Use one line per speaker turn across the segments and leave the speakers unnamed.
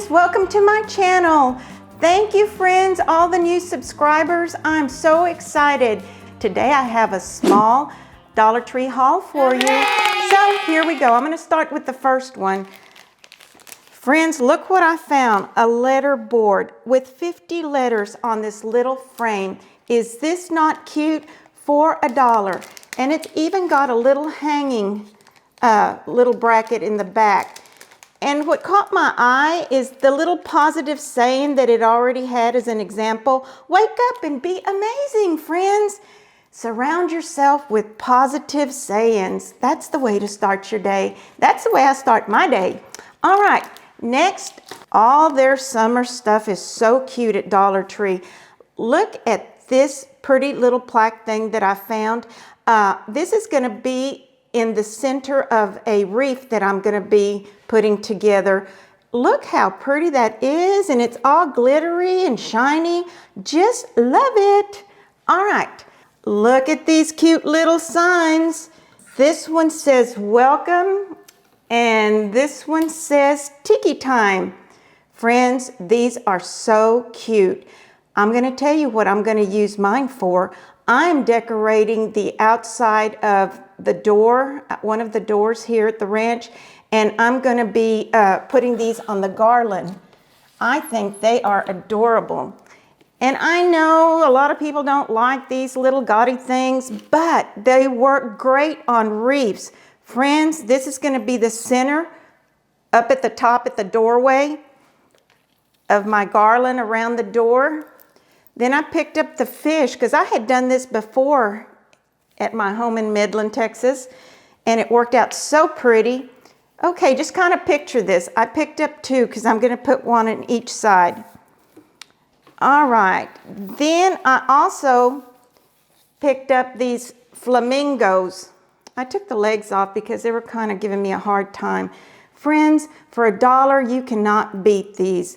friends, welcome to my channel. Thank you friends, all the new subscribers. I'm so excited. Today I have a small Dollar Tree haul for you. So here we go. I'm going to start with the first one. Friends, look what I found. A letter board with 50 letters on this little frame. Is this not cute? For $1. And it's even got a little hanging little bracket in the back. And what caught my eye is the little positive saying that it already had as an example. Wake up and be amazing, friends. Surround yourself with positive sayings. That's the way to start your day. That's the way I start my day. All right, next, all their summer stuff is so cute at Dollar Tree. Look at this pretty little plaque thing that I found. This is going to be in the center of a wreath that I'm going to be putting together. Look how pretty that is, and it's all glittery and shiny. Just love it. All right, look at these cute little signs. This one says welcome, and this one says tiki time. Friends, these are so cute. I'm going to tell you what I'm going to use mine for. I'm decorating the outside of the door, one of the doors here at the ranch, and I'm going to be putting these on the garland. I think they are adorable. And I know a lot of people don't like these little gaudy things, but they work great on wreaths. Friends, this is going to be the center up at the top at the doorway of my garland around the door. Then I picked up the fish because I had done this before at my home in Midland, Texas, and it worked out so pretty. Okay, just kind of picture this. I picked up two because I'm going to put one on each side. All right, then I also picked up these flamingos. I took the legs off because they were kind of giving me a hard time. Friends, for $1, you cannot beat these.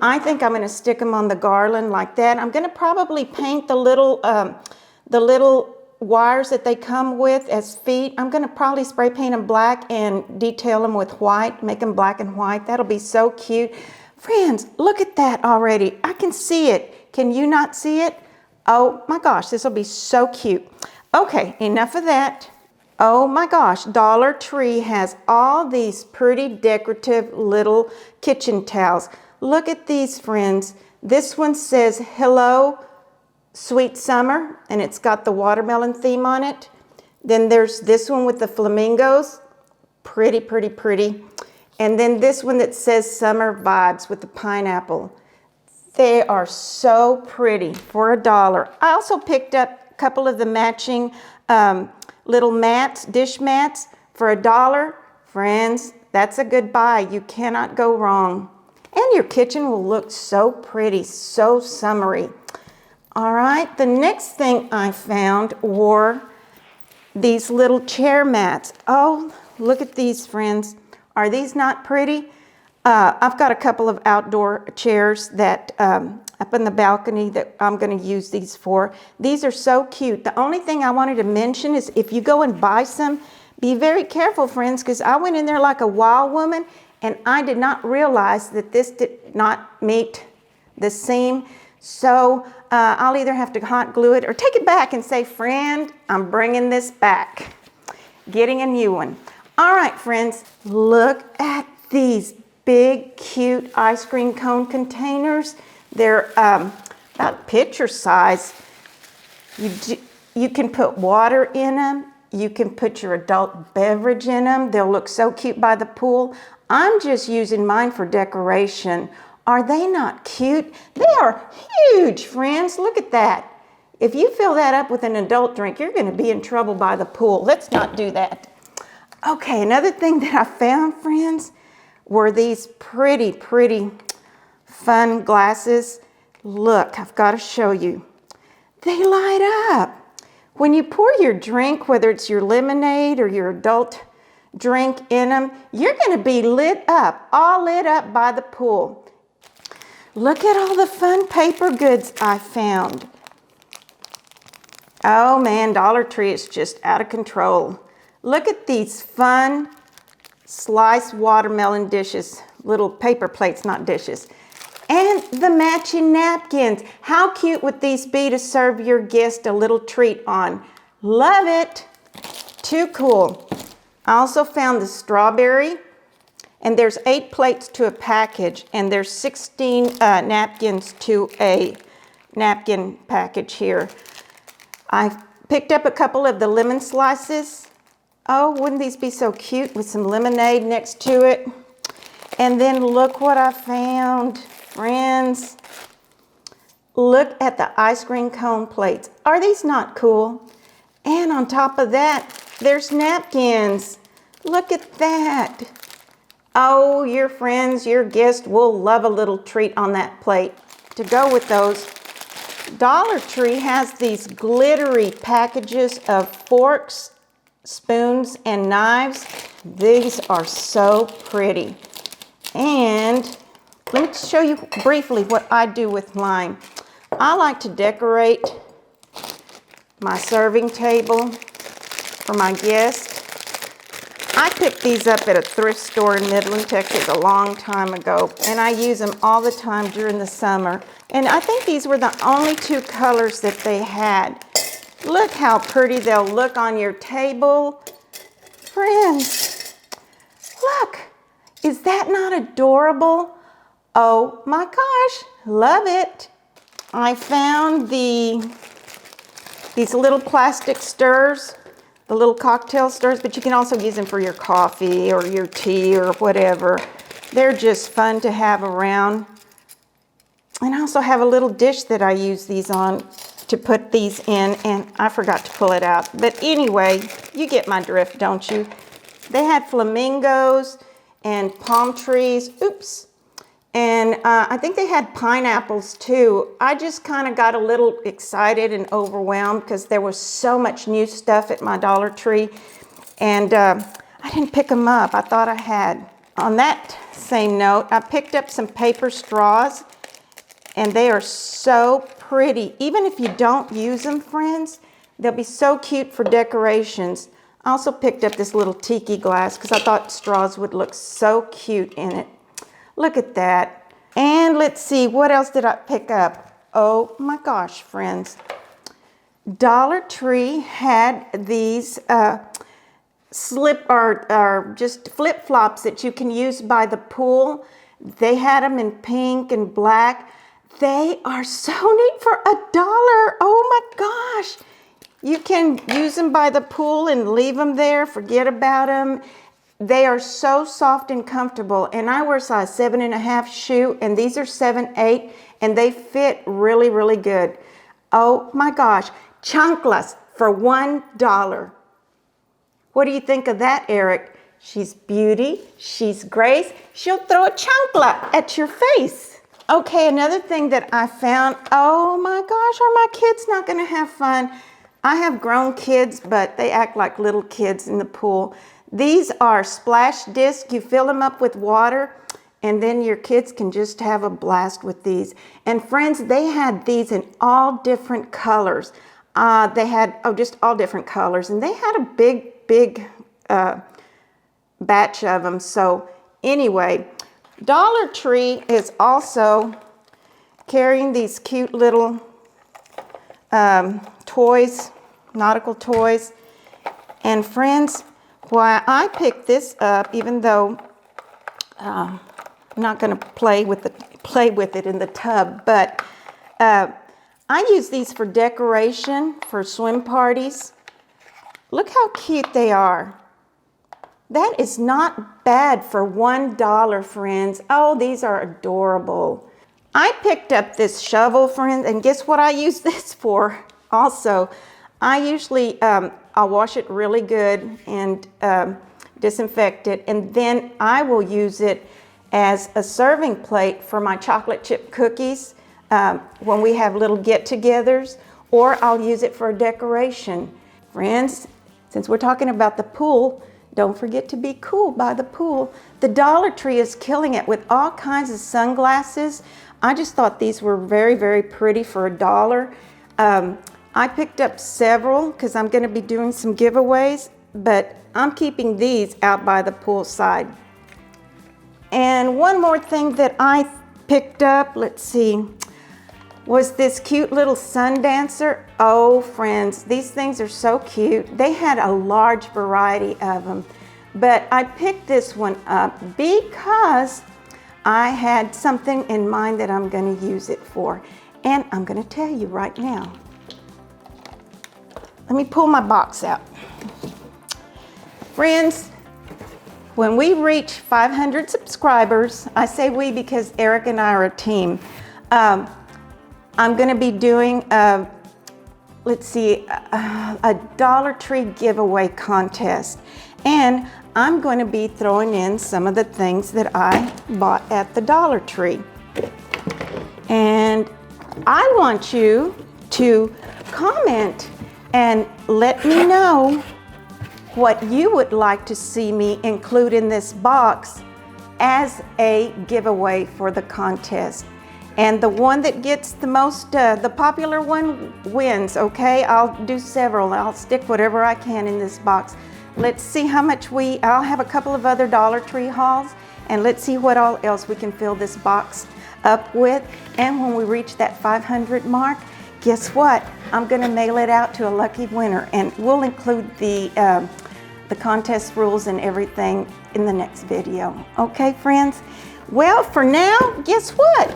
I think I'm going to stick them on the garland like that. I'm going to probably paint the little wires that they come with as feet. I'm going to probably spray paint them black and detail them with white, make them black and white. That'll be so cute. Friends, look at that already. I can see it. Can you not see it? Oh my gosh, this will be so cute. Okay, enough of that. Oh my gosh, Dollar Tree has all these pretty decorative little kitchen towels. Look at these, friends. This one says, hello, sweet summer, and it's got the watermelon theme on it. Then there's this one with the flamingos. Pretty, pretty, pretty. And then this one that says summer vibes with the pineapple. They are so pretty for $1. I also picked up a couple of the matching little mats, dish mats for $1. Friends, that's a good buy. You cannot go wrong. And your kitchen will look so pretty, so summery. All right, the next thing I found were these little chair mats. Oh, look at these, friends. Are these not pretty? I've got a couple of outdoor chairs that up in the balcony that I'm going to use these for. These are so cute. The only thing I wanted to mention is if you go and buy some, be very careful, friends, because I went in there like a wild woman, and I did not realize that this did not meet the seam. So I'll either have to hot glue it or take it back and say, friend, I'm bringing this back. Getting a new one. All right, friends, look at these big, cute ice cream cone containers. They're about pitcher size. You can put water in them. You can put your adult beverage in them. They'll look so cute by the pool. I'm just using mine for decoration. Are they not cute? They are huge, friends. Look at that. If you fill that up with an adult drink, you're going to be in trouble by the pool. Let's not do that. Okay, another thing that I found, friends, were these pretty, pretty fun glasses. Look, I've got to show you. They light up. When you pour your drink, whether it's your lemonade or your adult drink in them, you're going to be lit up, all lit up by the pool. Look at all the fun paper goods I found. Oh man, Dollar Tree is just out of control. Look at these fun sliced watermelon dishes. little paper plates, not dishes. And the matching napkins. How cute would these be to serve your guest a little treat on? Love it. Too cool. I also found the strawberry, and there's 8 plates to a package, and there's 16 napkins to a napkin package here. I picked up a couple of the lemon slices. Oh, wouldn't these be so cute with some lemonade next to it? And then look what I found, friends. Look at the ice cream cone plates. Are these not cool? And on top of that, there's napkins. Look at that. Oh, your friends, your guests will love a little treat on that plate. To go with those, Dollar Tree has these glittery packages of forks, spoons, and knives. These are so pretty. And let me show you briefly what I do with mine. I like to decorate my serving table for my guests. I picked these up at a thrift store in Midland, Texas a long time ago, and I use them all the time during the summer. And I think these were the only 2 colors that they had. Look how pretty they'll look on your table. Friends, look, is that not adorable? Oh my gosh, love it. I found these little plastic stirrers, the little cocktail stirrers, but you can also use them for your coffee or your tea or whatever. They're just fun to have around. And I also have a little dish that I use these on to put these in, and I forgot to pull it out. But anyway, you get my drift, don't you? They had flamingos and palm trees. Oops. And I think they had pineapples too. I just kind of got a little excited and overwhelmed because there was so much new stuff at my Dollar Tree. And I didn't pick them up. I thought I had. On that same note, I picked up some paper straws, and they are so pretty. Even if you don't use them, friends, they'll be so cute for decorations. I also picked up this little tiki glass because I thought straws would look so cute in it. Look at that. And let's see, what else did I pick up? Oh my gosh, friends. Dollar Tree had these just flip-flops that you can use by the pool. They had them in pink and black. They are so neat for $1. Oh my gosh. You can use them by the pool and leave them there, forget about them. They are so soft and comfortable, and I wear size 7.5 shoe, and these are 7/8, and they fit really, really good. Oh my gosh, chanclas for $1. What do you think of that, Eric? She's beauty, she's grace, she'll throw a chancla at your face. Okay, another thing that I found, oh my gosh, are my kids not gonna have fun? I have grown kids, but they act like little kids in the pool. These are splash discs. You fill them up with water, and then your kids can just have a blast with these. And friends, they had these in all different colors. They had, just all different colors. And they had a big batch of them. So anyway, Dollar Tree is also carrying these cute little toys, nautical toys. And friends, why I picked this up, even though I'm not going to play with it in the tub, but I use these for decoration for swim parties. Look how cute they are. That is not bad for $1, friends. Oh, these are adorable. I picked up this shovel, friends, and guess what I use this for also? I usually, I'll wash it really good and disinfect it, and then I will use it as a serving plate for my chocolate chip cookies when we have little get-togethers, or I'll use it for a decoration. Friends, since we're talking about the pool, don't forget to be cool by the pool. The Dollar Tree is killing it with all kinds of sunglasses. I just thought these were very, very pretty for $1. I picked up several because I'm going to be doing some giveaways, but I'm keeping these out by the poolside. And one more thing that I picked up, let's see, was this cute little sun dancer. Oh, friends, these things are so cute. They had a large variety of them, but I picked this one up because I had something in mind that I'm going to use it for, and I'm going to tell you right now. Let me pull my box out. Friends, when we reach 500 subscribers, I say we because Eric and I are a team, I'm going to be doing let's see, a Dollar Tree giveaway contest. And I'm going to be throwing in some of the things that I bought at the Dollar Tree. And I want you to comment and let me know what you would like to see me include in this box as a giveaway for the contest. And the one that gets the most, the popular one wins, okay? I'll do several. I'll stick whatever I can in this box. Let's see how much I'll have a couple of other Dollar Tree hauls, and let's see what all else we can fill this box up with. And when we reach that 500 mark, guess what? I'm gonna mail it out to a lucky winner, and we'll include the contest rules and everything in the next video. Okay, friends? Well, for now, guess what?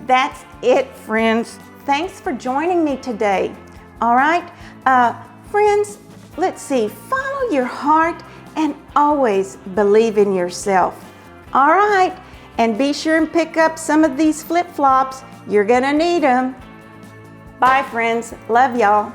That's it, friends. Thanks for joining me today. All right, friends, let's see, follow your heart and always believe in yourself. All right, and be sure and pick up some of these flip-flops. You're gonna need them. Bye, friends. Love y'all.